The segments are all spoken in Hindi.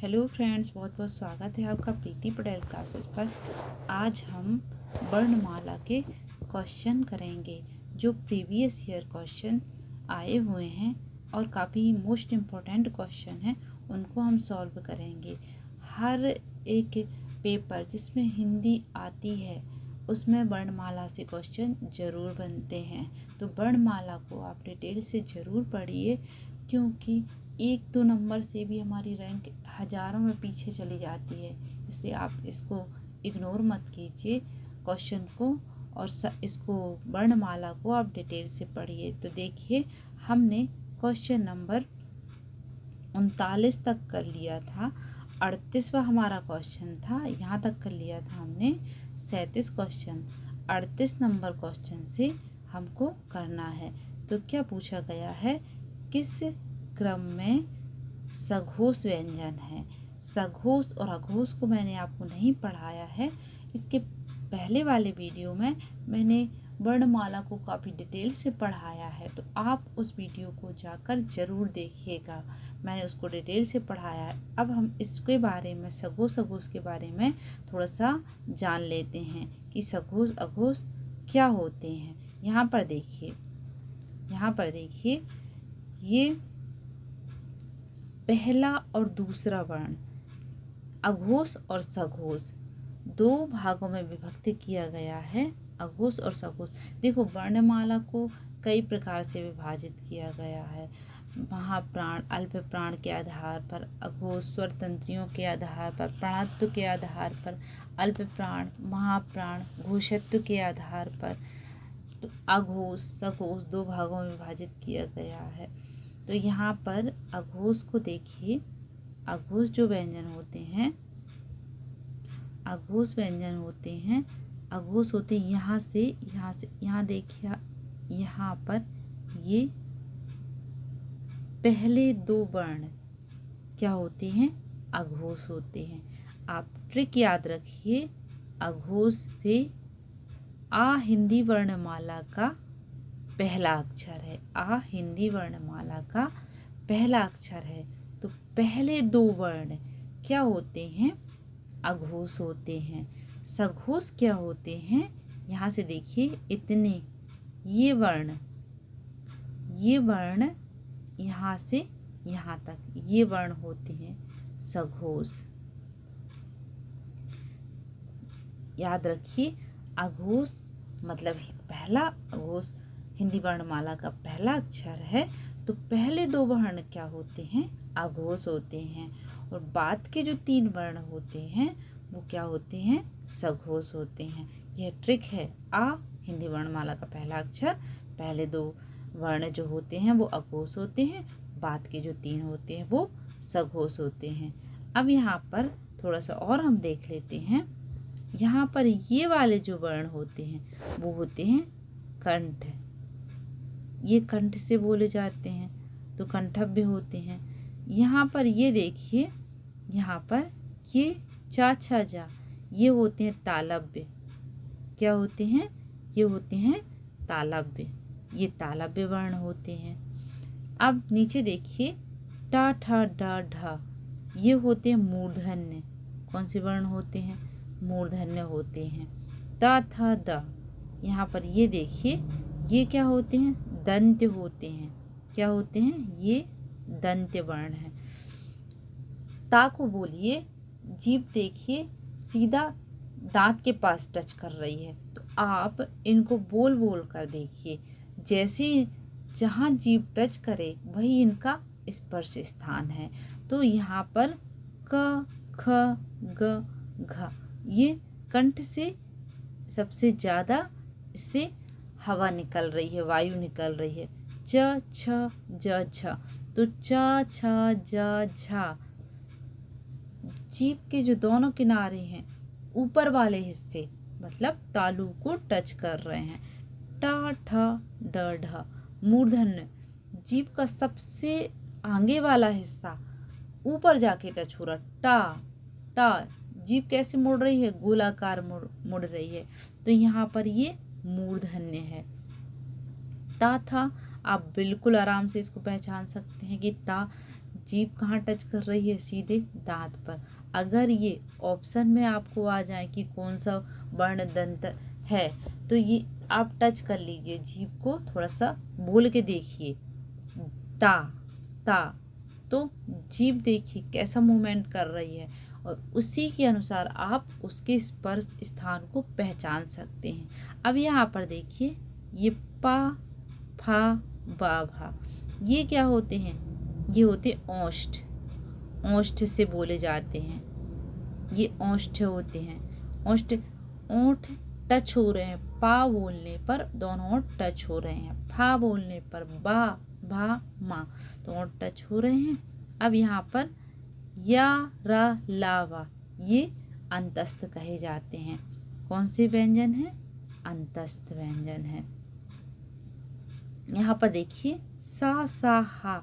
हेलो फ्रेंड्स, बहुत बहुत स्वागत है आपका प्रीति पटेल क्लासेस पर। आज हम वर्णमाला के क्वेश्चन करेंगे जो प्रीवियस ईयर क्वेश्चन आए हुए हैं और काफ़ी मोस्ट इम्पोर्टेंट क्वेश्चन हैं, उनको हम सॉल्व करेंगे। हर एक पेपर जिसमें हिंदी आती है उसमें वर्णमाला से क्वेश्चन ज़रूर बनते हैं, तो वर्णमाला को आप डिटेल से ज़रूर पढ़िए, क्योंकि 1-2 नंबर से भी हमारी रैंक हज़ारों में पीछे चली जाती है। इसलिए आप इसको इग्नोर मत कीजिए क्वेश्चन को, और इसको वर्णमाला को आप डिटेल से पढ़िए। तो देखिए, हमने क्वेश्चन नंबर 39 तक कर लिया था, 38वां हमारा क्वेश्चन था, यहाँ तक कर लिया था हमने 37 क्वेश्चन। 38 नंबर क्वेश्चन से हमको करना है। तो क्या पूछा गया है, किस क्रम में सघोष व्यंजन है। सघोष और अघोष को मैंने आपको नहीं पढ़ाया है। इसके पहले वाले वीडियो में मैंने वर्णमाला को काफ़ी डिटेल से पढ़ाया है, तो आप उस वीडियो को जाकर ज़रूर देखिएगा। मैंने उसको डिटेल से पढ़ाया है। अब हम इसके बारे में, सघोष अघोष के बारे में थोड़ा सा जान लेते हैं कि सघोष अघोष क्या होते हैं। यहाँ पर देखिए, ये पहला और दूसरा वर्ण अघोष और सघोष 2 भागों में विभक्त किया गया है। अघोष और सघोष, देखो वर्णमाला को कई प्रकार से विभाजित किया गया है। महाप्राण, अल्प प्राण के आधार पर, अघोष स्वर तंत्रियों के आधार पर, प्राणत्व के आधार पर, अल्प प्राण, महाप्राण, घोषत्व के आधार पर। तो अघोष सघोष 2 भागों में विभाजित किया गया है। तो यहाँ पर अघोष को देखिए, अघोष जो व्यंजन होते हैं, अघोष व्यंजन होते हैं, अघोष होते हैं यहाँ से, यहाँ देखिए, यहाँ पर ये पहले 2 वर्ण क्या होते हैं, अघोष होते हैं। आप ट्रिक याद रखिए, अघोष से आ हिंदी वर्णमाला का पहला अक्षर है। आ हिंदी वर्णमाला का पहला अक्षर है। तो पहले 2 वर्ण क्या होते हैं, अघोष होते हैं। सघोष क्या होते हैं, यहाँ से देखिए, इतने ये वर्ण यहाँ से यहाँ तक ये वर्ण होते हैं सघोष। याद रखिए, अघोष मतलब पहला अघोष हिंदी वर्णमाला का पहला अक्षर है, तो पहले 2 वर्ण क्या होते हैं, अघोष होते हैं, और बाद के जो 3 वर्ण होते हैं वो क्या होते हैं, सघोष होते हैं। यह ट्रिक है। आ हिंदी वर्णमाला का पहला अक्षर, पहले 2 वर्ण जो होते हैं वो अघोष होते हैं, बाद के जो 3 होते हैं वो सघोष होते हैं। अब यहाँ पर थोड़ा सा और हम देख लेते हैं। यहाँ पर ये वाले जो वर्ण होते हैं वो होते हैं कंठ। ये कंठ से बोले जाते हैं, तो कंठव्य होते हैं। यहाँ पर ये देखिए, यहाँ पर ये चा छा जा, ये होते हैं तालव्य। क्या होते हैं, ये होते हैं तालव्य। ये तालव्य वर्ण होते हैं। अब नीचे देखिए, टा ठा डा ढा, ये होते हैं मूर्धन्य। कौन से वर्ण होते हैं, मूर्धन्य होते हैं। ता था दा, यहाँ पर ये देखिए, ये क्या होते हैं, दंत्य होते हैं। क्या होते हैं, ये दंत्य वर्ण है। ता को बोलिए, जीभ देखिए सीधा दांत के पास टच कर रही है, तो आप इनको बोल बोल कर देखिए, जैसे जहाँ जीभ टच करे वही इनका स्पर्श स्थान है। तो यहाँ पर क ख ग घ, ये कंठ से सबसे ज़्यादा इससे हवा निकल रही है, वायु निकल रही है। च छ ज झ, तो च छ ज झ, जीभ के जो दोनों किनारे हैं, ऊपर वाले हिस्से मतलब तालु को टच कर रहे हैं। टा ठ ड ढ, मूर्धन्य, जीभ का सबसे आगे वाला हिस्सा ऊपर जाके टच हो रहा। टा टा, जीभ कैसे मुड़ रही है, गोलाकार मुड़ रही है, तो यहाँ पर ये मूर्धन्य है। ता था, आप बिल्कुल आराम से इसको पहचान सकते हैं कि ता जीभ कहाँ टच कर रही है, सीधे दांत पर। अगर ये ऑप्शन में आपको आ जाए कि कौन सा वर्ण दंत है, तो ये आप टच कर लीजिए जीभ को, थोड़ा सा बोल के देखिए, ता ता, तो जीभ देखिए कैसा मूवमेंट कर रही है, और उसी के अनुसार आप उसके स्पर्श स्थान को पहचान सकते हैं। अब यहाँ पर देखिए, ये पा फा बा भा, ये क्या होते हैं, ये होते ओष्ठ, ओष्ठ से बोले जाते हैं, ये ओष्ठ होते हैं। ओष्ठ, ओंठ टच हो रहे हैं, पा बोलने पर दोनों ओंठ टच हो रहे हैं, फा बोलने पर बा भा मा, तो ओंठ टच हो रहे हैं। अब यहाँ पर या रा ला वा, ये अंतस्थ कहे जाते हैं। कौन से व्यंजन है, अंतस्थ व्यंजन है। यहाँ पर देखिए सा सा हा,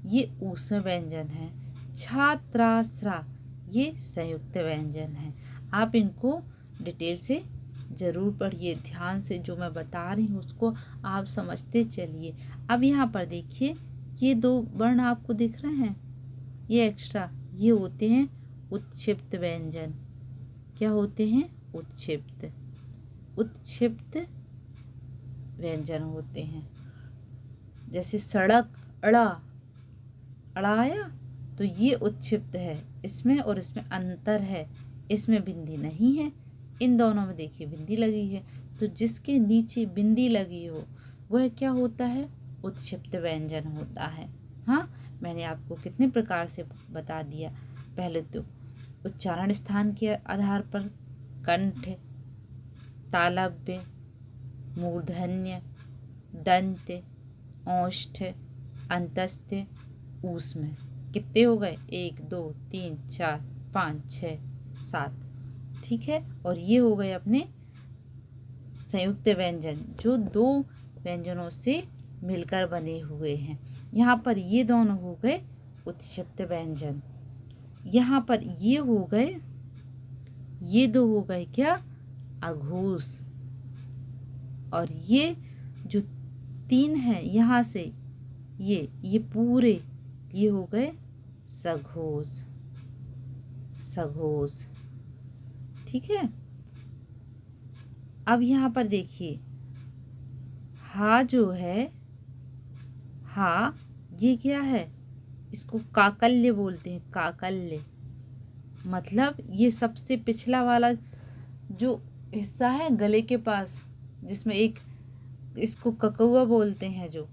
ये ऊष्म व्यंजन है। छा त्रा स्रा, ये संयुक्त व्यंजन है। आप इनको डिटेल से जरूर पढ़िए, ध्यान से जो मैं बता रही हूँ उसको आप समझते चलिए। अब यहाँ पर देखिए, ये दो वर्ण आपको दिख रहे हैं, ये एक्स्ट्रा, ये होते हैं उत्क्षिप्त व्यंजन। क्या होते हैं, उत्क्षिप्त, उत्क्षिप्त व्यंजन होते हैं। जैसे सड़क, अड़ा, अड़ाया, तो ये उत्क्षिप्त है, इसमें और इसमें अंतर है, इसमें बिंदी नहीं है, इन दोनों में देखिए बिंदी लगी है, तो जिसके नीचे बिंदी लगी हो वह क्या होता है, उत्क्षिप्त व्यंजन होता है। हाँ, मैंने आपको कितने प्रकार से बता दिया। पहले तो उच्चारण स्थान के आधार पर कंठ, तालव्य, मूर्धन्य, दंत, ओष्ठ, अंतस्थ, ऊष्म। कितने हो गए, 1 2 3 4 5 6 7, ठीक है। और ये हो गए अपने संयुक्त व्यंजन, जो दो व्यंजनों से मिलकर बने हुए हैं। यहाँ पर ये दोनों हो गए उत्क्षिप्त व्यंजन। यहाँ पर ये हो गए, ये दो हो गए क्या, अघोष। और ये जो 3 है यहाँ से, ये पूरे, ये हो गए सघोष, सघोष, ठीक है। अब यहाँ पर देखिए, हा जो है, हा, ये क्या है, इसको काकल्य बोलते हैं, काकल्य। मतलब ये सबसे पिछला वाला जो हिस्सा है गले के पास, जिसमें एक, इसको ककौआ बोलते हैं, जो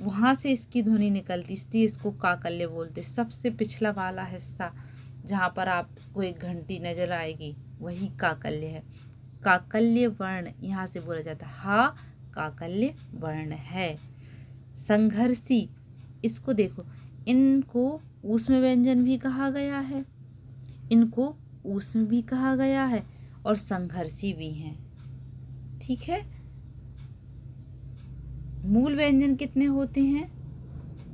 वहाँ से इसकी ध्वनि निकलती, इसलिए इसको काकल्य बोलते। सबसे पिछला वाला हिस्सा जहाँ पर आपको एक घंटी नजर आएगी, वही काकल्य है। काकल्य वर्ण यहाँ से बोला जाता है, हा काकल्य वर्ण है। संघर्षी, इसको देखो, इनको ऊष्म व्यंजन भी कहा गया है, इनको ऊष्म भी कहा गया है, और संघर्षी भी हैं, ठीक है। मूल व्यंजन कितने होते हैं,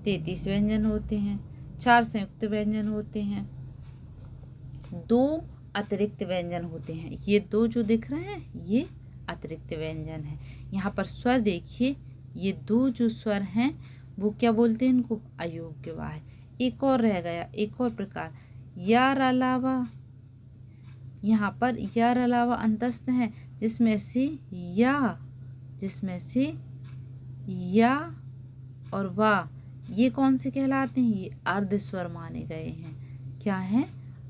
33 व्यंजन होते हैं। 4 संयुक्त व्यंजन होते हैं, 2 अतिरिक्त व्यंजन होते हैं। ये 2 जो दिख रहे हैं, ये अतिरिक्त व्यंजन है। यहाँ पर स्वर देखिए, ये 2 जो स्वर हैं वो क्या बोलते हैं, इनको अयोग्य वा है। एक और रह गया, एक और प्रकार, यार अलावा, यहाँ पर यार अलावा अंतस्थ है, जिसमें से या और वा, ये कौन से कहलाते हैं, ये अर्ध स्वर माने गए हैं। क्या है,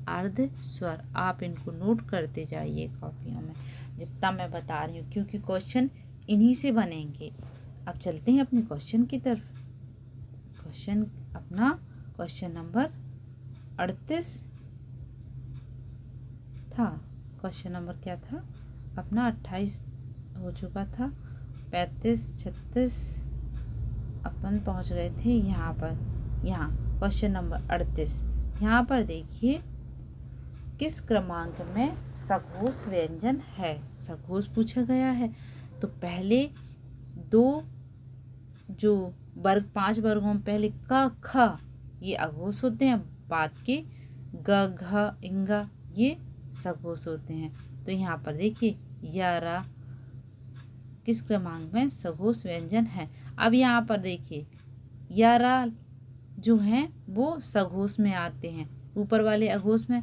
अर्ध स्वर। आप इनको नोट करते जाइए कॉपियों में, जितना मैं बता रही हूँ, क्योंकि क्वेश्चन इन्हीं से बनेंगे। अब चलते हैं अपने क्वेश्चन की तरफ। क्वेश्चन अपना, क्वेश्चन नंबर 38 था। क्वेश्चन नंबर क्या था अपना, 28 हो चुका था, 35 36 अपन पहुंच गए थे यहाँ पर। यहाँ क्वेश्चन नंबर 38, यहाँ पर देखिए, किस क्रमांक में सघोष व्यंजन है, सघोष पूछा गया है। तो पहले 2 जो वर्ग, 5 वर्गों में पहले क ख, ये अघोष होते हैं, बाद के ग घ इंगा, ये सघोष होते हैं। तो यहाँ पर देखिए, यारा किस क्रमांक में सघोष व्यंजन है। अब यहाँ पर देखिए, यारा जो हैं वो सघोष में आते हैं। ऊपर वाले अघोष में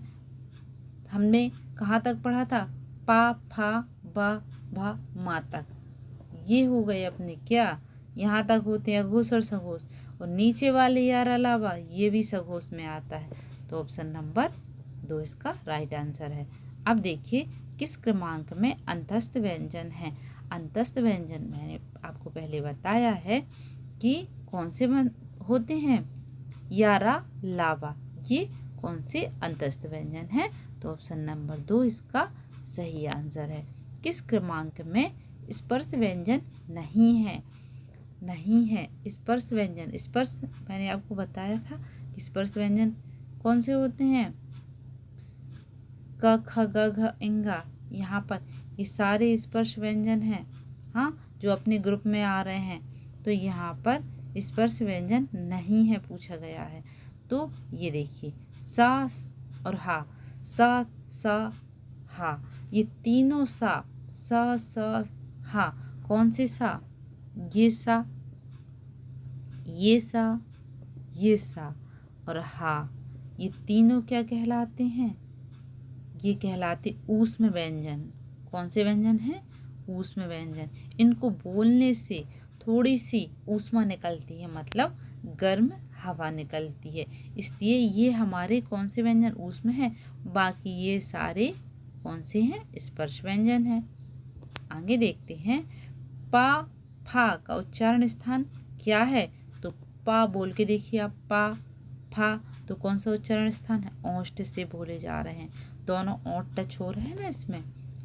हमने कहाँ तक पढ़ा था? पा, फा, बा, भा, मा तक। ये हो गए अपने क्या, यहाँ तक होते हैं अघोष और सघोष। और नीचे वाले यार अलावा ये भी सघोष में आता है। तो ऑप्शन नंबर 2 इसका राइट आंसर है। अब देखिए किस क्रमांक में अंतस्थ व्यंजन है। अंतस्थ व्यंजन मैंने आपको पहले बताया है कि कौन से होते हैं, यारा, लावा, ये कौन से अंतस्थ व्यंजन है। तो ऑप्शन नंबर 2 इसका सही आंसर है। किस क्रमांक में स्पर्श व्यंजन नहीं है? नहीं है स्पर्श व्यंजन। स्पर्श मैंने आपको बताया था कि स्पर्श व्यंजन कौन से होते हैं, क, ख, ग, घ, इंगा। यहाँ पर ये सारे स्पर्श व्यंजन हैं, हाँ, जो अपने ग्रुप में आ रहे हैं। तो यहाँ पर स्पर्श व्यंजन नहीं है पूछा गया है। तो ये देखिए सा और हा, सा, हा, ये तीनों सा हा, कौन से सा? ये सा, ये सा और हा, ये तीनों क्या कहलाते हैं? ये कहलाते ऊष्म व्यंजन। कौन से व्यंजन हैं? ऊष्म व्यंजन। इनको बोलने से थोड़ी सी ऊष्मा निकलती है, मतलब गर्म हवा निकलती है, इसलिए ये हमारे कौन से व्यंजन? ऊष्म है। बाकी ये सारे कौन से हैं? स्पर्श व्यंजन है। आगे देखते हैं, पा, फा का उच्चारण स्थान क्या है? तो पा बोल के देखिए आप, पा, फा, तो कौन सा उच्चारण स्थान है? ओष्ठ से बोले जा रहे हैं, दोनों ओंठ टच हो रहे हैं ना इसमें।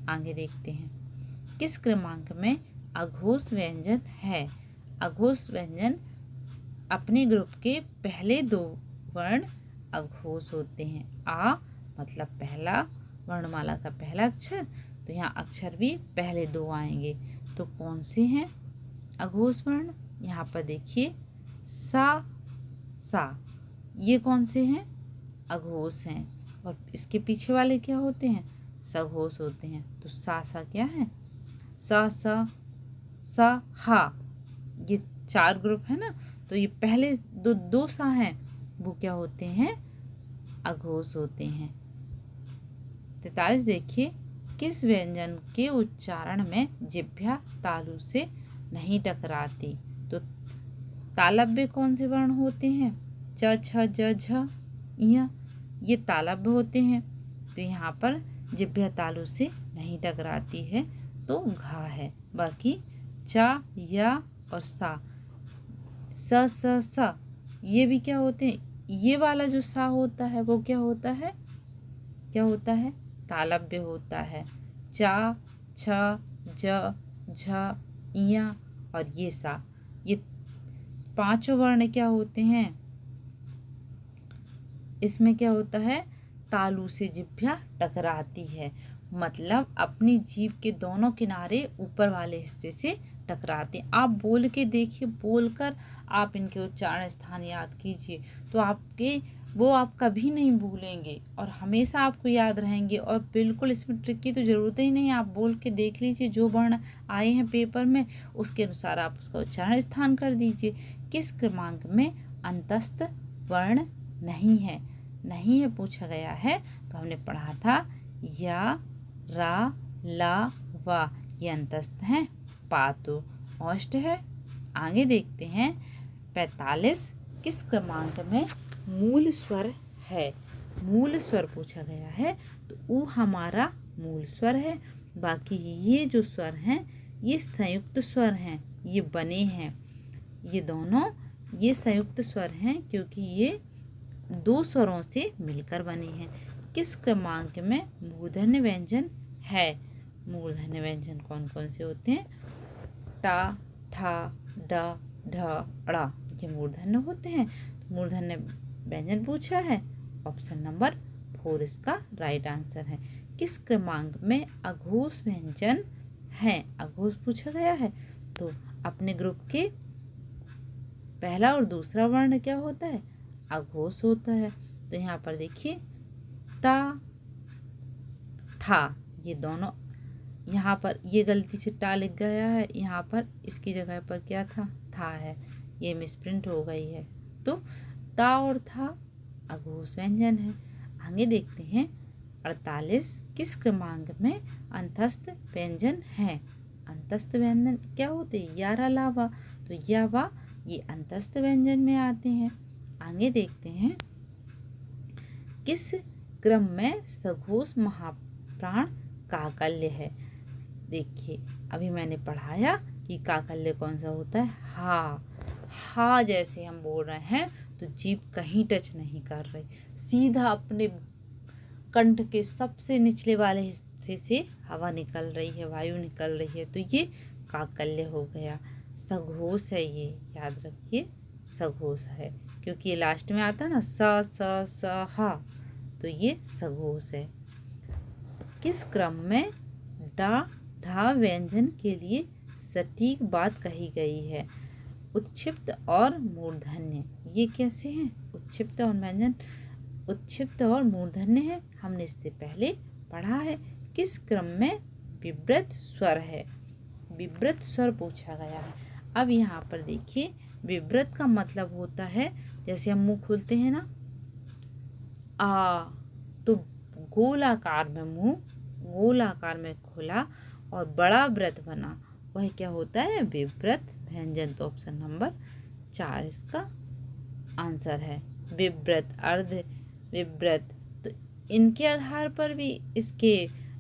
आगे देखते हैं, किस क्रमांक में अघोष व्यंजन है? अघोष व्यंजन अपने ग्रुप के पहले 2 वर्ण अघोष होते हैं। आ मतलब पहला वर्णमाला का पहला अक्षर, तो यहाँ अक्षर भी पहले 2 आएंगे। तो कौन से हैं अघोष वर्ण? यहाँ पर देखिए सा, ये कौन से हैं? अघोष हैं। और इसके पीछे वाले क्या होते हैं? सघोष होते हैं। तो सा क्या है? सा, हा, ये 4 ग्रुप है ना, तो ये पहले दो सा हैं, वो क्या होते हैं? अघोष होते हैं। 43 देखिए, किस व्यंजन के उच्चारण में जिह्वा तालु से नहीं टकराती? तो तालव्य कौन से वर्ण होते हैं? च, छ, ज, झ, य, ये तालव्य होते हैं। तो यहाँ पर जिह्वा तालु से नहीं टकराती है, तो घा है। बाकी चा, या और सा, स, ये भी क्या होते हैं? ये वाला जो सा होता है वो क्या होता है? तालव्य होता है। चा, छ, ज, झ, इया और ये सा, ये 5 वर्ण क्या होते हैं? इसमें क्या होता है? तालु से जिह्वा टकराती है, मतलब अपनी जीभ के दोनों किनारे ऊपर वाले हिस्से से टकराते हैं। आप बोल के देखिए, बोलकर आप इनके उच्चारण स्थान याद कीजिए, तो आप कभी नहीं भूलेंगे और हमेशा आपको याद रहेंगे। और बिल्कुल इसमें ट्रिक की तो ज़रूरत ही नहीं है, आप बोल के देख लीजिए, जो वर्ण आए हैं पेपर में उसके अनुसार आप उसका उच्चारण स्थान कर दीजिए। किस क्रमांक में अंतस्थ वर्ण नहीं है पूछा गया है? तो हमने पढ़ा था या, रा, ला, वा, ये अंतस्थ हैं। पा तो ओष्ठ है। आगे देखते हैं 45, किस क्रमांक में मूल स्वर है? मूल स्वर पूछा गया है, तो ऊ हमारा मूल स्वर है। बाकी ये जो स्वर हैं ये संयुक्त स्वर हैं, ये बने हैं, ये दोनों ये संयुक्त स्वर हैं क्योंकि ये 2 स्वरों से मिलकर बने हैं। किस क्रमांक में मूर्धन्य व्यंजन है? मूर्धन्य व्यंजन कौन कौन से होते हैं? टा, ठा, ड, ढ, ड़, ये मूर्धन्य होते हैं। मूर्धन्य व्यंजन पूछा है, ऑप्शन नंबर 4 इसका राइट आंसर है। किस क्रमांक में अघोष व्यंजन है? अघोष पूछा गया है, तो अपने ग्रुप के पहला और दूसरा वर्ण क्या होता है? अघोष होता है। तो यहाँ पर देखिए ता, था, ये दोनों, यहाँ पर ये गलती से टा लिख गया है, यहाँ पर इसकी जगह पर क्या था? है, ये मिसप्रिंट हो गई है। तो ता और था अघोष व्यंजन है। आगे देखते हैं 48 किस क्रमांक में अंतस्थ व्यंजन है। अंतस्थ व्यंजन क्या होते हैं? या रा ला वा, तो या वा ये अंतस्थ व्यंजन में आते हैं। आगे देखते हैं किस क्रम में सघोष महाप्राण काकल्य है। देखिए अभी मैंने पढ़ाया कि काकल्य कौन सा होता है? हा। हा जैसे हम बोल रहे हैं तो जीभ कहीं टच नहीं कर रही, सीधा अपने कंठ के सबसे निचले वाले हिस्से से हवा निकल रही है, वायु निकल रही है, तो ये काकल्य हो गया। सघोष है ये, याद रखिए सघोष है, क्योंकि ये लास्ट में आता है ना स हा, तो ये सघोष है। किस क्रम में डा ढा व्यंजन के लिए सटीक बात कही गई है? उत्क्षिप्त और मूर्धन्य, ये कैसे हैं? उत्क्षिप्त और व्यंजन, उत्क्षिप्त और मूर्धन्य है, हमने इससे पहले पढ़ा है। किस क्रम में विव्रत स्वर है? विव्रत स्वर पूछा गया है। अब यहाँ पर देखिए विव्रत का मतलब होता है, जैसे हम मुंह खोलते हैं ना आ, तो गोलाकार में मुंह, गोलाकार में खोला और बड़ा व्रत बना, वह क्या होता है? विव्रत व्यंजन। तो ऑप्शन नंबर 4 इसका आंसर है। विव्रत, अर्ध विव्रत, तो इनके आधार पर भी इसके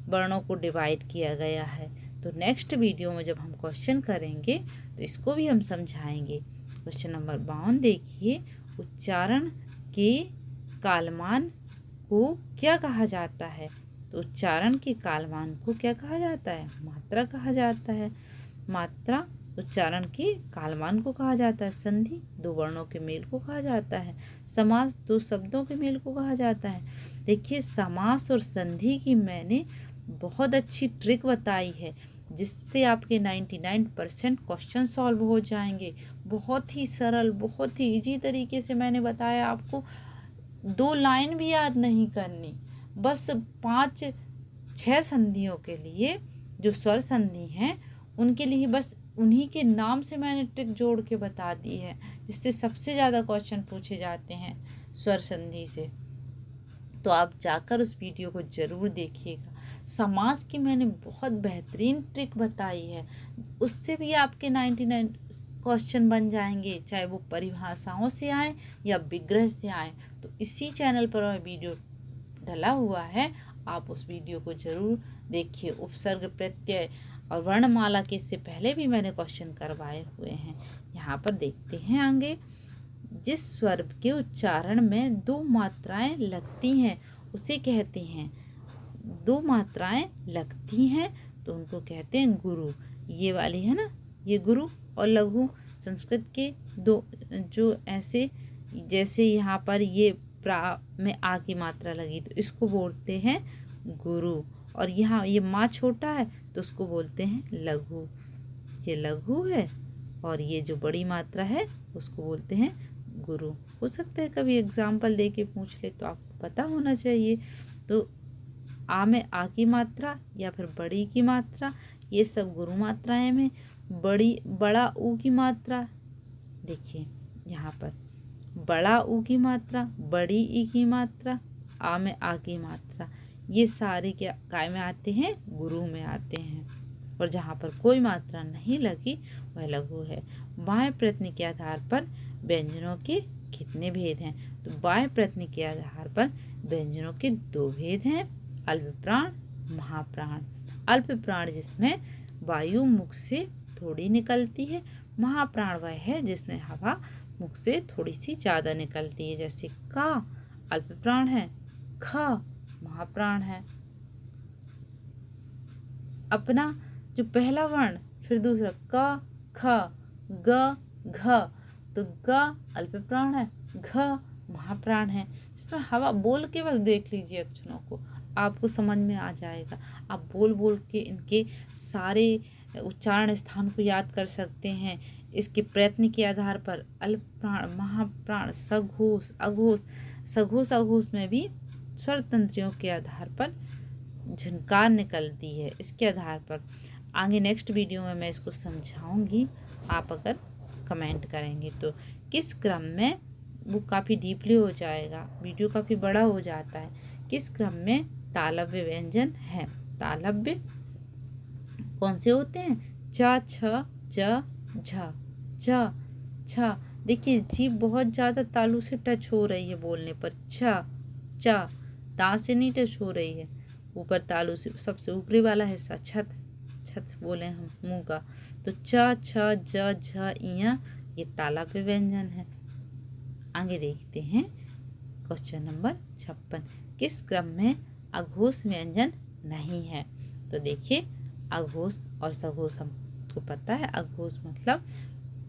वर्णों को डिवाइड किया गया है। तो नेक्स्ट वीडियो में जब हम क्वेश्चन करेंगे तो इसको भी हम समझाएंगे। क्वेश्चन नंबर 52 देखिए, उच्चारण के कालमान को क्या कहा जाता है? तो उच्चारण के कालमान को क्या कहा जाता है? मात्रा कहा जाता है। मात्रा उच्चारण के कालमान को कहा जाता है। संधि दो वर्णों के मेल को कहा जाता है। समास दो शब्दों के मेल को कहा जाता है। देखिए समास और संधि की मैंने बहुत अच्छी ट्रिक बताई है, जिससे आपके 99% क्वेश्चन सॉल्व हो जाएंगे। बहुत ही सरल, बहुत ही इजी तरीके से मैंने बताया। आपको 2 लाइन भी याद नहीं करनी, बस 5-6 संधियों के लिए, जो स्वर संधि हैं उनके लिए बस उन्हीं के नाम से मैंने ट्रिक जोड़ के बता दी है, जिससे सबसे ज़्यादा क्वेश्चन पूछे जाते हैं स्वर संधि से। तो आप जाकर उस वीडियो को ज़रूर देखिएगा। समास की मैंने बहुत बेहतरीन ट्रिक बताई है, उससे भी आपके 99 क्वेश्चन बन जाएंगे, चाहे वो परिभाषाओं से आए या विग्रह से आए। तो इसी चैनल पर वीडियो डला हुआ है, आप उस वीडियो को ज़रूर देखिए। उपसर्ग, प्रत्यय और वर्णमाला के इससे पहले भी मैंने क्वेश्चन करवाए हुए हैं। यहाँ पर देखते हैं आगे, जिस स्वर के उच्चारण में 2 मात्राएं लगती हैं उसे कहते हैं, 2 मात्राएं लगती हैं तो उनको कहते हैं गुरु। ये वाली है ना, ये गुरु और लघु, संस्कृत के दो जो ऐसे, जैसे यहाँ पर ये प्रा में आ की मात्रा लगी तो इसको बोलते हैं गुरु, और यहाँ ये माँ छोटा है तो उसको बोलते हैं लघु। ये लघु है और ये जो बड़ी मात्रा है उसको बोलते हैं गुरु। हो सकता है कभी एग्जाम्पल दे के पूछ ले, तो आपको पता होना चाहिए। तो आ में आ की मात्रा या फिर बड़ी की मात्रा, ये सब गुरु मात्राएं में। बड़ा ऊ की मात्रा, देखिए यहाँ पर बड़ा ऊ की मात्रा, बड़ी ई की मात्रा, आ में आ की मात्रा, ये सारे क्या काय में आते हैं? गुरु में आते हैं। और जहाँ पर कोई मात्रा नहीं लगी वह लघु है। बाएं प्रयत्न के आधार पर व्यंजनों के कितने भेद हैं? तो बाएं प्रयत्न के आधार पर व्यंजनों के 2 भेद हैं, अल्प प्राण, महाप्राण। अल्प प्राण जिसमें वायु मुख से थोड़ी निकलती है, महाप्राण वह है जिसमें हवा मुख से थोड़ी सी ज़्यादा निकलती है। जैसे का अल्प प्राण है, ख महाप्राण है। अपना जो पहला वर्ण, फिर दूसरा क, ख, ग, घ, तो ग अल्प प्राण है, घ महाप्राण है। इस तरह हवा बोल के बस देख लीजिए अक्षरों को, आपको समझ में आ जाएगा। आप बोल बोल के इनके सारे उच्चारण स्थान को याद कर सकते हैं। इसके प्रयत्न के आधार पर अल्प प्राण, महाप्राण, सघोष, अघोष। सघोष अघोष में भी स्वर तंत्रियों के आधार पर झनकार निकलती है। इसके आधार पर आगे नेक्स्ट वीडियो में मैं इसको समझाऊंगी, आप अगर कमेंट करेंगे तो। किस क्रम में वो काफ़ी डीपली हो जाएगा, वीडियो काफ़ी बड़ा हो जाता है। किस क्रम में तालव्य व्यंजन है? तालव्य कौन से होते हैं? च, छ, ज, झ, च, छ। देखिए जीभ बहुत ज़्यादा तालू से टच हो रही है बोलने पर। छ, च, दांत से नहीं टच हो रही है, ऊपर तालू से, सबसे ऊपरी वाला हिस्सा छत, छत बोले हम मुंह का। तो च, छ, ज, झ, इया ये तालव्य व्यंजन है। आगे देखते हैं क्वेश्चन नंबर 56। किस क्रम में अघोष व्यंजन नहीं है? तो देखिए अघोष और सघोष हमको पता है। अघोष मतलब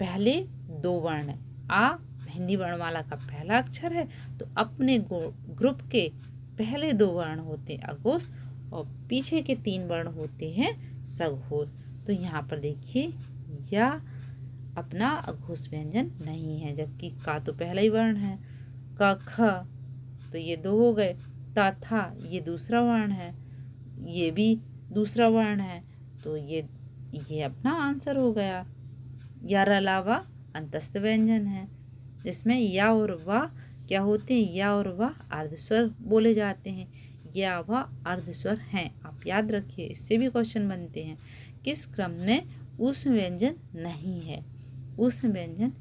पहले दो वर्ण है। आ हिंदी वर्णमाला का पहला अक्षर है, तो अपने ग्रुप के पहले दो वर्ण होते हैं अघोष और पीछे के तीन वर्ण होते हैं सघोष। तो यहाँ पर देखिए या अपना अघोष व्यंजन नहीं है, जबकि का तो पहला ही वर्ण है। क, ख तो ये दो हो गए। ता, था ये दूसरा वर्ण है, ये भी दूसरा वर्ण है, तो ये अपना आंसर हो गया। यार अलावा अंतस्थ व्यंजन है, जिसमें या और वाह क्या होते हैं? या और वाह अर्धस्वर बोले जाते हैं। या वाह अर्धस्वर हैं, आप याद रखिए, इससे भी क्वेश्चन बनते हैं। किस क्रम में ऊष्म व्यंजन नहीं है? ऊष्म व्यंजन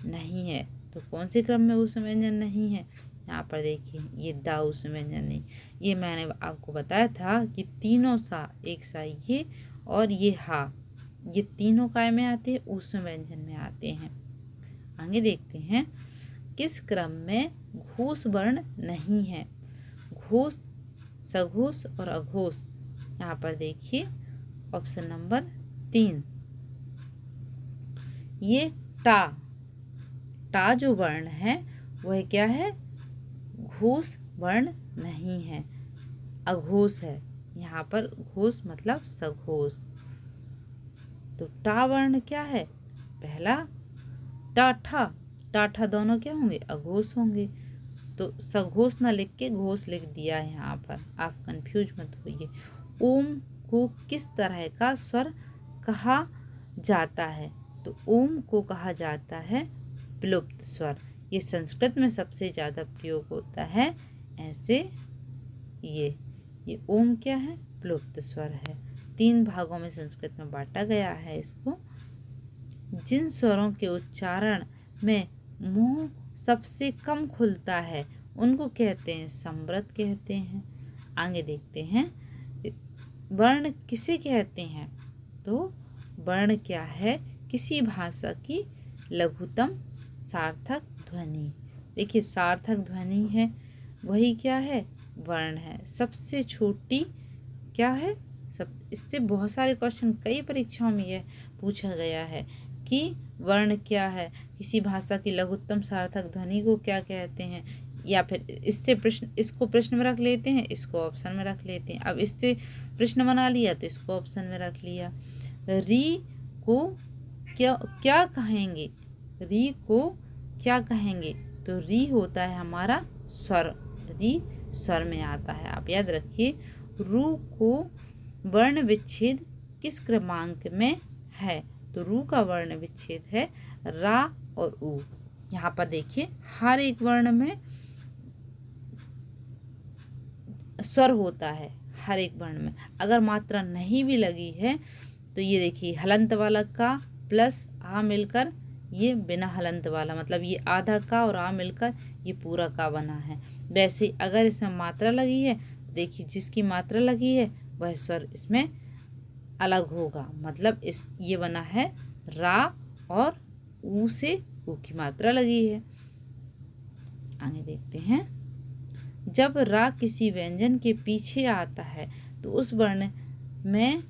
नहीं है, तो कौन से क्रम में ऊष्म व्यंजन नहीं है? यहाँ पर देखिए ये दा ऊष्म व्यंजन नहीं। ये मैंने आपको बताया था कि तीनों सा, एक सा ये और ये हा, ये तीनों काय में आते हैं? ऊष्म व्यंजन में आते हैं। आगे देखते हैं किस क्रम में घोष वर्ण नहीं है? घोष, सघोष और अघोष। यहाँ पर देखिए ऑप्शन नंबर 3, ये टा जो वर्ण है वह क्या है? घोष वर्ण नहीं है, अघोष है। यहाँ पर घोष मतलब सघोष। तो टा वर्ण क्या है? पहला टाठा दोनों क्या होंगे? अघोष होंगे। तो सघोष न लिख के घोष लिख दिया है यहाँ पर, आप कंफ्यूज मत होइए। ओम को किस तरह का स्वर कहा जाता है? तो ओम को कहा जाता है प्लुप्त स्वर। ये संस्कृत में सबसे ज़्यादा प्रयोग होता है ऐसे। ये ओम क्या है? प्लुप्त स्वर है। 3 भागों में संस्कृत में बांटा गया है इसको। जिन स्वरों के उच्चारण में मुंह सबसे कम खुलता है उनको कहते हैं संवृत कहते हैं। आगे देखते हैं वर्ण किसे कहते हैं? तो वर्ण क्या है? किसी भाषा की लघुतम सार्थक ध्वनि। देखिए सार्थक ध्वनि है वही क्या है? वर्ण है। सबसे छोटी क्या है? इससे बहुत सारे क्वेश्चन कई परीक्षाओं में यह पूछा गया है कि वर्ण क्या है, किसी भाषा की लघुत्तम सार्थक ध्वनि को क्या कहते हैं, या फिर इससे इसको प्रश्न में रख लेते हैं, इसको ऑप्शन में रख लेते हैं। अब इससे प्रश्न बना लिया तो इसको ऑप्शन में रख लिया। री को क्या कहेंगे? री को क्या कहेंगे? तो री होता है हमारा स्वर, री स्वर में आता है, आप याद रखिए। रू को वर्ण विच्छेद किस क्रमांक में है? तो रू का वर्ण विच्छेद है रा और ऊ। यहाँ पर देखिए हर एक वर्ण में स्वर होता है, हर एक वर्ण में। अगर मात्रा नहीं भी लगी है तो ये देखिए हलंत वाला का प्लस आ मिलकर ये बिना हलंत वाला, मतलब ये आधा का और आ मिलकर ये पूरा का बना है। वैसे अगर इसमें मात्रा लगी है, देखिए जिसकी मात्रा लगी है वह स्वर इसमें अलग होगा, मतलब ये बना है रा और ऊ से ऊ की मात्रा लगी है। आगे देखते हैं जब रा किसी व्यंजन के पीछे आता है तो उस वर्ण में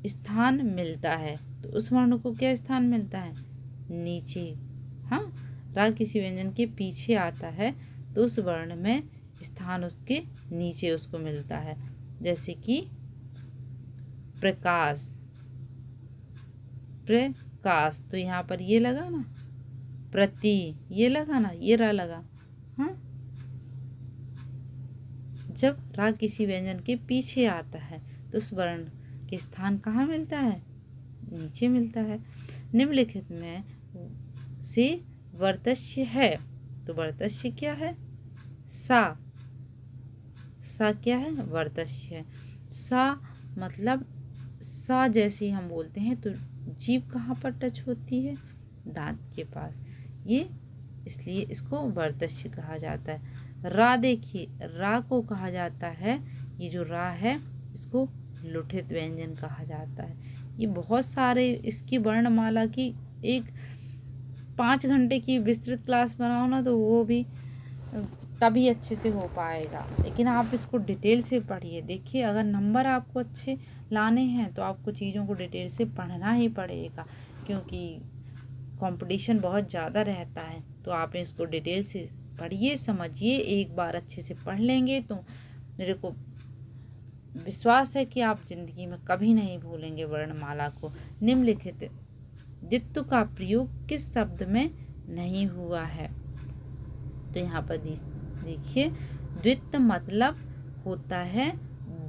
स्थान मिलता है। तो उस वर्ण को क्या स्थान मिलता है? नीचे। हाँ, रा किसी व्यंजन के पीछे आता है तो उस वर्ण में स्थान उसके नीचे उसको मिलता है। जैसे कि प्रकाश, तो यहाँ पर ये लगा ना, प्रति ये लगा ना, ये रा लगा। हाँ, जब रा किसी व्यंजन के पीछे आता है तो उस वर्ण के स्थान कहाँ मिलता है? नीचे मिलता है। निम्नलिखित में से वर्तस्य है, तो वर्तस्य क्या है? सा। सा क्या है? वर्तस्य है। सा मतलब सा जैसे ही हम बोलते हैं तो जीभ कहाँ पर टच होती है? दांत के पास। ये इसलिए इसको वर्तस्य कहा जाता है। रा देखिए, रा को कहा जाता है, ये जो रा है इसको लुठित व्यंजन कहा जाता है। ये बहुत सारे इसकी वर्णमाला की एक 5 घंटे की विस्तृत क्लास बनाओ ना तो वो भी तभी अच्छे से हो पाएगा, लेकिन आप इसको डिटेल से पढ़िए। देखिए, अगर नंबर आपको अच्छे लाने हैं तो आपको चीज़ों को डिटेल से पढ़ना ही पड़ेगा, क्योंकि कंपटीशन बहुत ज़्यादा रहता है। तो आप इसको डिटेल से पढ़िए, समझिए। एक बार अच्छे से पढ़ लेंगे तो मेरे को विश्वास है कि आप जिंदगी में कभी नहीं भूलेंगे वर्णमाला को। निम्नलिखित द्वित्व का प्रयोग किस शब्द में नहीं हुआ है? तो यहाँ पर देखिए, द्वित्व मतलब होता है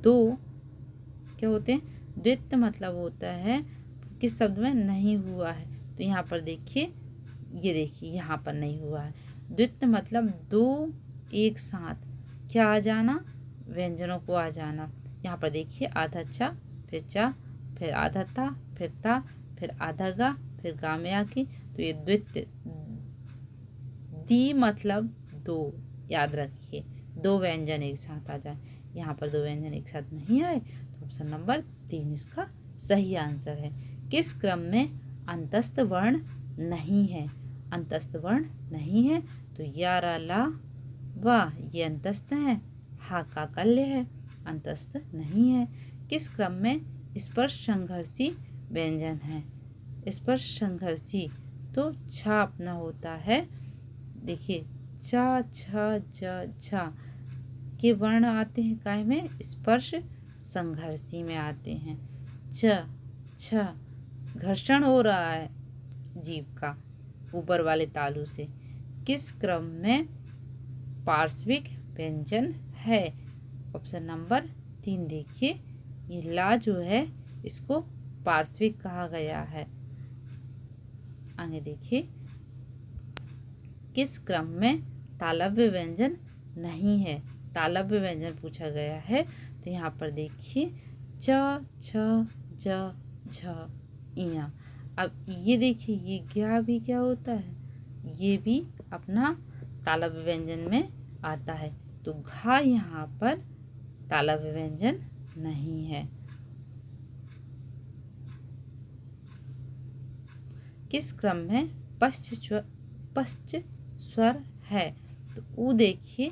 दो। क्या होते हैं? द्वित्व मतलब होता है किस शब्द में नहीं हुआ है। तो यहाँ पर देखिए, ये देखिए यहाँ पर नहीं हुआ है। द्वित्व मतलब दो एक साथ क्या आ जाना? व्यंजनों को आ जाना। यहाँ पर देखिए, आधा चा, फिर चा, फिर आधा था, फिर ता, फिर आधा गा, फिर गा में आकी। तो ये द्वित्व। दी मतलब दो, याद रखिए, दो व्यंजन एक साथ आ जाए। यहाँ पर दो व्यंजन एक साथ नहीं आए तो ऑप्शन नंबर 3 इसका सही आंसर है। किस क्रम में अंतस्थ वर्ण नहीं है? अंतस्थ वर्ण नहीं है तो या रा ला वाह, ये अंतस्थ है। हा का कल्य है, अंतस्थ नहीं है। किस क्रम में स्पर्श संघर्षी व्यंजन है? स्पर्श संघर्षी तो छा अपना होता है। देखिए, चा छ ज झा के वर्ण आते हैं काय में? स्पर्श संघर्षी में आते हैं। च छ घर्षण हो रहा है जीभ का ऊपर वाले तालु से। किस क्रम में पार्श्विक व्यंजन है? ऑप्शन नंबर 3 देखिए, ये ला जो है इसको पार्श्विक कहा गया है। आगे देखिए, किस क्रम में तालव्य व्यंजन नहीं है? तालव्य व्यंजन पूछा गया है। तो यहाँ पर देखिए, च छ ज झ इया। अब ये देखिए, ये क्या भी क्या होता है? ये भी अपना तालव्य व्यंजन में आता है। तो घा यहाँ पर तालव्य व्यंजन नहीं है। किस क्रम में पश्च स्वर है? तो ऊ देखिए,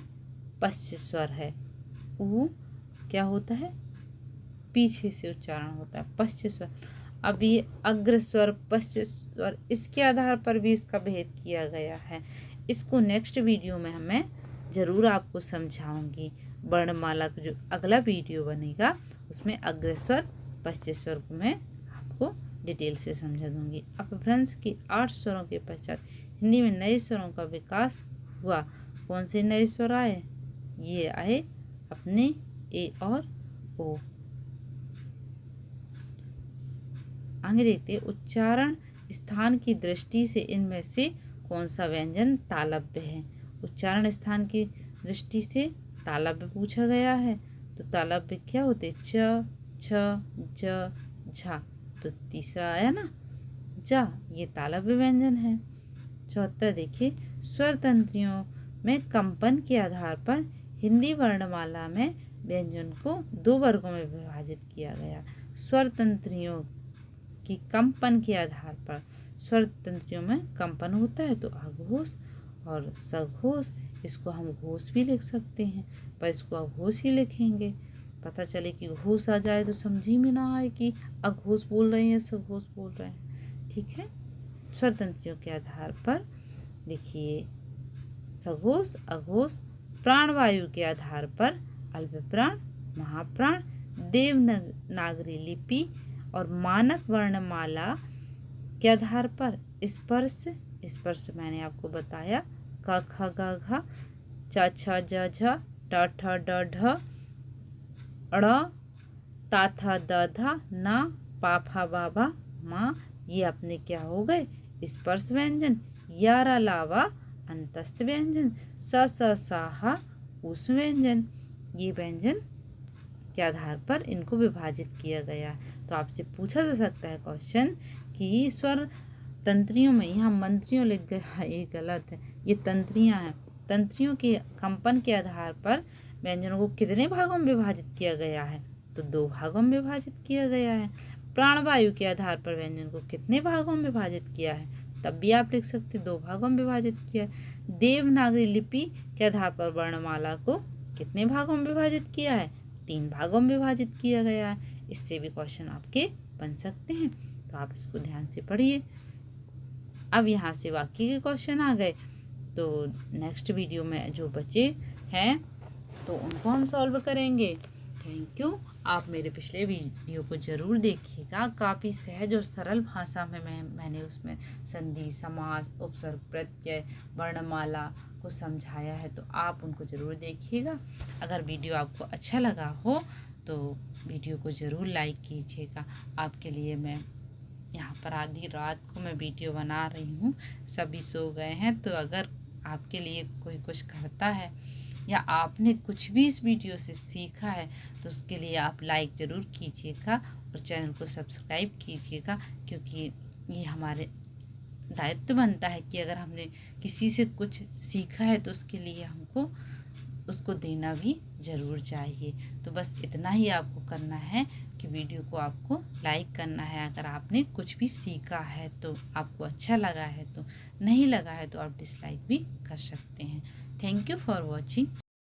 पश्च स्वर है। ऊ क्या होता है? पीछे से उच्चारण होता है, पश्च स्वर। अब ये अग्र स्वर, पश्च स्वर, इसके आधार पर भी इसका भेद किया गया है। इसको नेक्स्ट वीडियो में मैं ज़रूर आपको समझाऊंगी। वर्णमाला का जो अगला वीडियो बनेगा उसमें अग्र स्वर, पश्च स्वर को मैं आपको डिटेल से समझा दूंगी। अपभ्रंश के 8 स्वरों के पश्चात हिंदी में नए स्वरों का विकास हुआ। कौन से नए स्वर आए? ये आए अपने ए और ओ। आगे देखते हैं, उच्चारण स्थान की दृष्टि से इनमें से कौन सा व्यंजन तालव्य है? उच्चारण स्थान की दृष्टि से तालव्य पूछा गया है। तो तालव्य क्या होते? च छ ज झा। तो तीसरा आया ना, जा, ये तालव्य व्यंजन है। 74 देखिए, स्वर तंत्रियों में कंपन के आधार पर हिंदी वर्णमाला में व्यंजन को 2 वर्गों में विभाजित किया गया। स्वर तंत्रियों की कंपन के आधार पर, स्वर तंत्रियों में कंपन होता है तो आघोष और सघोष। इसको हम घोष भी लिख सकते हैं, पर इसको अघोष ही लिखेंगे। पता चले कि घोष आ जाए तो समझ में ना आए कि अघोष बोल रहे हैं या सघोष बोल रहे हैं। ठीक है, स्वर तंत्रियों के आधार पर देखिए, सघोष, अघोष। प्राणवायु के आधार पर अल्प प्राण, महाप्राण, देवनागरी लिपि और मानक वर्णमाला के आधार पर स्पर्श। स्पर्श मैंने आपको बताया, क ख ग घ, च छ ज झ, ट ठ ड ढ, ड़, ता थ द ध, न, पा फा बा भा, मा। ये अपने क्या हो गए? स्पर्श व्यंजन। या रा लावा अंतस्थ व्यंजन, स स सा हा ऊष्म व्यंजन। ये व्यंजन के आधार पर इनको विभाजित किया गया है। तो आपसे पूछा जा सकता है क्वेश्चन कि स्वर तंत्रियों में, यहाँ मंत्रियों लिख गया, ये गलत है, ये तंत्रियाँ हैं। तंत्रियों के कंपन के आधार पर व्यंजनों को कितने भागों में विभाजित किया गया है? तो 2 भागों में विभाजित किया गया है। प्राणवायु के आधार पर व्यंजन को कितने भागों में विभाजित किया है? तब भी आप लिख सकते 2 भागों में विभाजित किया है। देवनागरी लिपि के आधार पर वर्णमाला को कितने भागों में विभाजित किया है? 3 भागों में विभाजित किया गया है। इससे भी क्वेश्चन आपके बन सकते हैं, तो आप इसको ध्यान से पढ़िए। अब यहाँ से वाक्य के क्वेश्चन आ गए, तो नेक्स्ट वीडियो में जो बचे हैं तो उनको हम सॉल्व करेंगे। Thank you. आप मेरे पिछले वीडियो को ज़रूर देखिएगा, काफ़ी सहज और सरल भाषा में मैंने उसमें संधि, समास, उपसर्ग, प्रत्यय, वर्णमाला को समझाया है, तो आप उनको ज़रूर देखिएगा। अगर वीडियो आपको अच्छा लगा हो तो वीडियो को ज़रूर लाइक कीजिएगा। आपके लिए मैं यहाँ पर आधी रात को मैं वीडियो बना रही हूँ, सभी सो गए हैं, तो अगर आपके लिए कोई कुछ करता है या आपने कुछ भी इस वीडियो से सीखा है तो उसके लिए आप लाइक ज़रूर कीजिएगा और चैनल को सब्सक्राइब कीजिएगा, क्योंकि ये हमारे दायित्व बनता है कि अगर हमने किसी से कुछ सीखा है तो उसके लिए हमको उसको देना भी ज़रूर चाहिए। तो बस इतना ही आपको करना है कि वीडियो को आपको लाइक करना है। अगर आपने कुछ भी सीखा है तो आपको अच्छा लगा है, तो नहीं लगा है तो आप डिसलाइक भी कर सकते हैं। Thank you for watching.